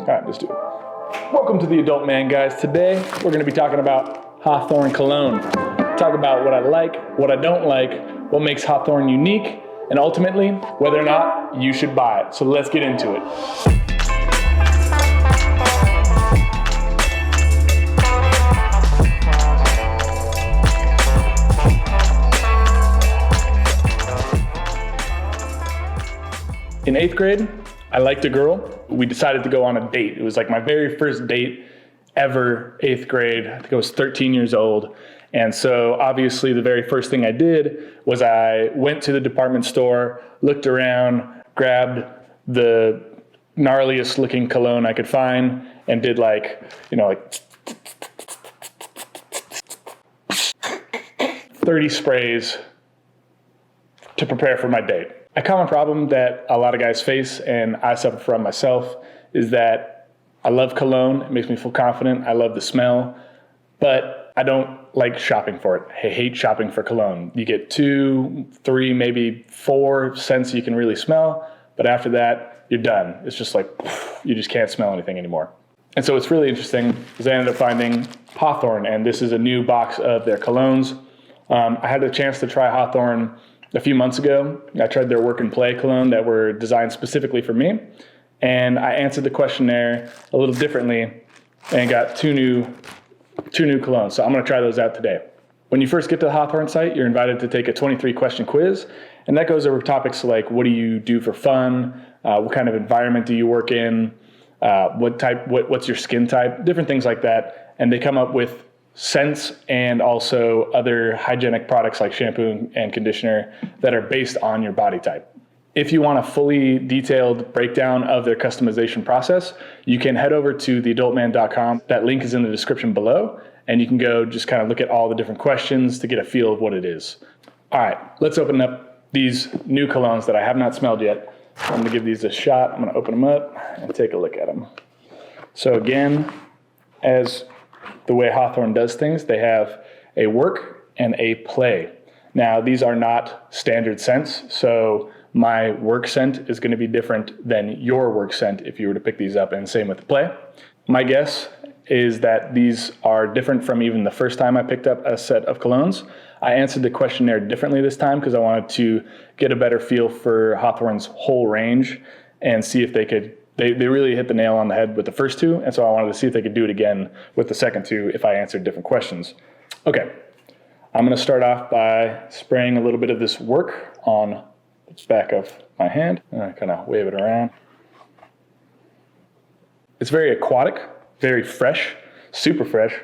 All right, let's do it. Welcome to the Adult Man, guys. Today, we're gonna be talking about Hawthorne Cologne. Talk about what I like, what I don't like, what makes Hawthorne unique, and ultimately, whether or not you should buy it. So let's get into it. In 8th grade, I liked a girl. We decided to go on a date. It was like my very first date ever, 8th grade. I think I was 13 years old. And so obviously the very first thing I did was I went to the department store, looked around, grabbed the gnarliest looking cologne I could find, and did like 30 sprays to prepare for my date. A common problem that a lot of guys face, and I suffer from myself, is that I love cologne. It makes me feel confident. I love the smell, but I don't like shopping for it. I hate shopping for cologne. You get 2, 3, maybe 4 scents you can really smell, but after that, you're done. It's just like, you just can't smell anything anymore. And so it's really interesting because I ended up finding Hawthorne, and this is a new box of their colognes. I had a chance to try Hawthorne a few months ago. I tried their work and play cologne that were designed specifically for me, and I answered the questionnaire a little differently and got two new colognes. So I'm gonna try those out today. When you first get to the Hawthorne site, you're invited to take a 23-question quiz, and that goes over topics like what do you do for fun, what kind of environment do you work in, what's your skin type, different things like that, and they come up with scents and also other hygienic products like shampoo and conditioner that are based on your body type. If you want a fully detailed breakdown of their customization process, you can head over to theadultman.com. That link is in the description below, and you can go just kind of look at all the different questions to get a feel of what it is. All right, let's open up these new colognes that I have not smelled yet. I'm gonna give these a shot. I'm gonna open them up and take a look at them. So again, as the way Hawthorne does things, they have a work and a play. Now, these are not standard scents, so my work scent is going to be different than your work scent if you were to pick these up, and same with the play. My guess is that these are different from even the first time I picked up a set of colognes. I answered the questionnaire differently this time because I wanted to get a better feel for Hawthorne's whole range and see if they could. They really hit the nail on the head with the first two, and so I wanted to see if they could do it again with the second two if I answered different questions. Okay, I'm gonna start off by spraying a little bit of this work on the back of my hand, and I kind of wave it around. It's very aquatic, very fresh, super fresh.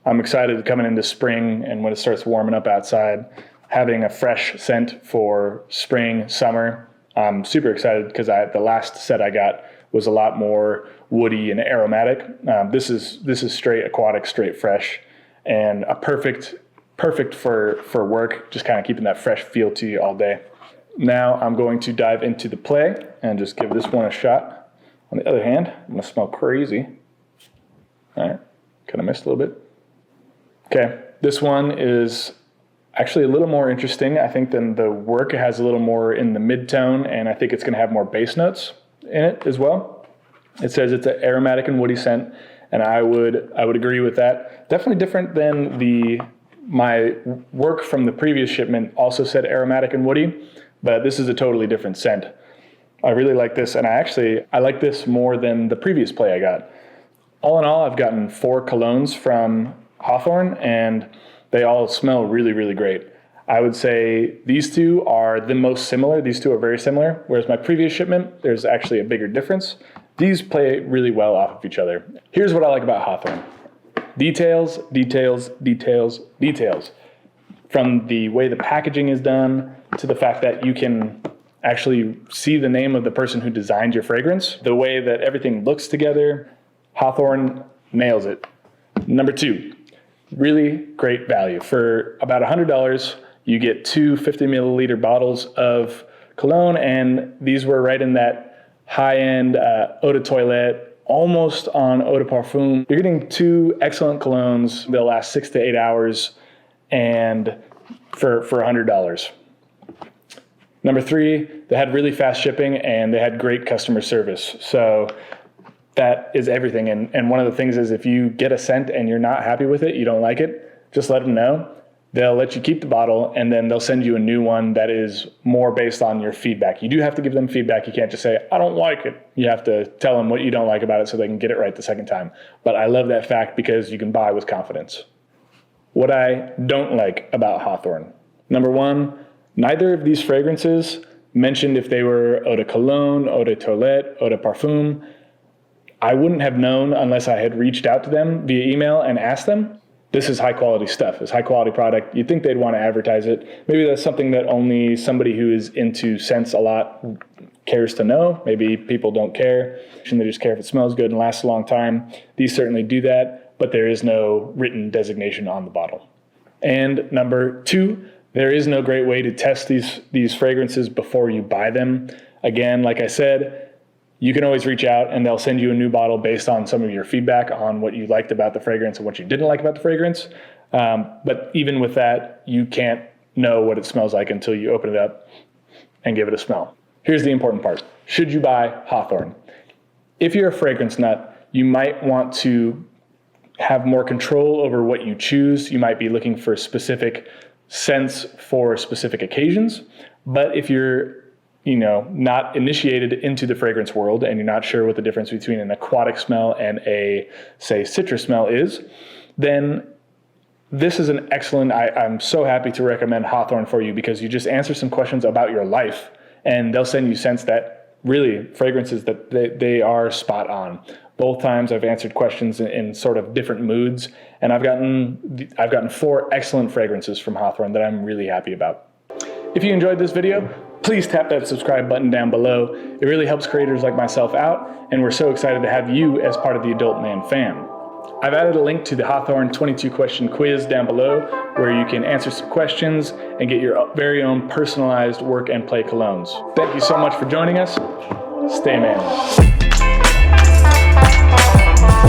I'm excited coming into spring, and when it starts warming up outside, having a fresh scent for spring, summer. I'm super excited because the last set I got was a lot more woody and aromatic. This is straight aquatic, straight fresh, and a perfect for work, just kind of keeping that fresh feel to you all day. Now I'm going to dive into the play and just give this one a shot. On the other hand, I'm gonna smell crazy. All right, kind of missed a little bit. Okay, this one is actually a little more interesting, I think, than the work. It has a little more in the mid-tone, and I think it's gonna have more bass notes in it as well. It says it's an aromatic and woody scent, and I would agree with that. Definitely different than my work from the previous shipment also said aromatic and woody, but this is a totally different scent. I really like this, and I like this more than the previous play I got. All in all, I've gotten 4 colognes from Hawthorne, and they all smell really, really great. I would say these two are the most similar. These two are very similar, whereas my previous shipment, there's actually a bigger difference. These play really well off of each other. Here's what I like about Hawthorne. Details, details, details, details. From the way the packaging is done to the fact that you can actually see the name of the person who designed your fragrance, the way that everything looks together, Hawthorne nails it. Number 2. Really great value. For about $100, you get 2 50 milliliter bottles of cologne, and these were right in that high-end eau de toilette, almost on eau de parfum. You're getting 2 excellent colognes. They'll last 6 to 8 hours, and for $100. Number 3, they had really fast shipping, and they had great customer service. So that is everything. And one of the things is, if you get a scent and you're not happy with it, you don't like it, just let them know. They'll let you keep the bottle, and then they'll send you a new one that is more based on your feedback. You do have to give them feedback. You can't just say, I don't like it. You have to tell them what you don't like about it so they can get it right the second time. But I love that fact because you can buy with confidence. What I don't like about Hawthorne. Number one, neither of these fragrances mentioned if they were eau de cologne, eau de toilette, eau de parfum. I wouldn't have known unless I had reached out to them via email and asked them. This is high quality stuff. It's high quality product. You'd think they'd want to advertise it. Maybe that's something that only somebody who is into scents a lot cares to know. Maybe people don't care. They just care if it smells good and lasts a long time. These certainly do that, but there is no written designation on the bottle. And number two, there is no great way to test these fragrances before you buy them. Again, like I said, you can always reach out and they'll send you a new bottle based on some of your feedback on what you liked about the fragrance and what you didn't like about the fragrance. But even with that, you can't know what it smells like until you open it up and give it a smell. Here's the important part. Should you buy Hawthorne? If you're a fragrance nut, you might want to have more control over what you choose. You might be looking for specific scents for specific occasions. But if you're not initiated into the fragrance world and you're not sure what the difference between an aquatic smell and a, say, citrus smell is, then this is an excellent, I'm so happy to recommend Hawthorne for you, because you just answer some questions about your life and they'll send you scents that really, fragrances that they are spot on. Both times I've answered questions in sort of different moods, and I've gotten 4 excellent fragrances from Hawthorne that I'm really happy about. If you enjoyed this video, please tap that subscribe button down below. It really helps creators like myself out, and we're so excited to have you as part of the Adult Man fam. I've added a link to the Hawthorne 22-question quiz down below, where you can answer some questions and get your very own personalized work and play colognes. Thank you so much for joining us. Stay manly.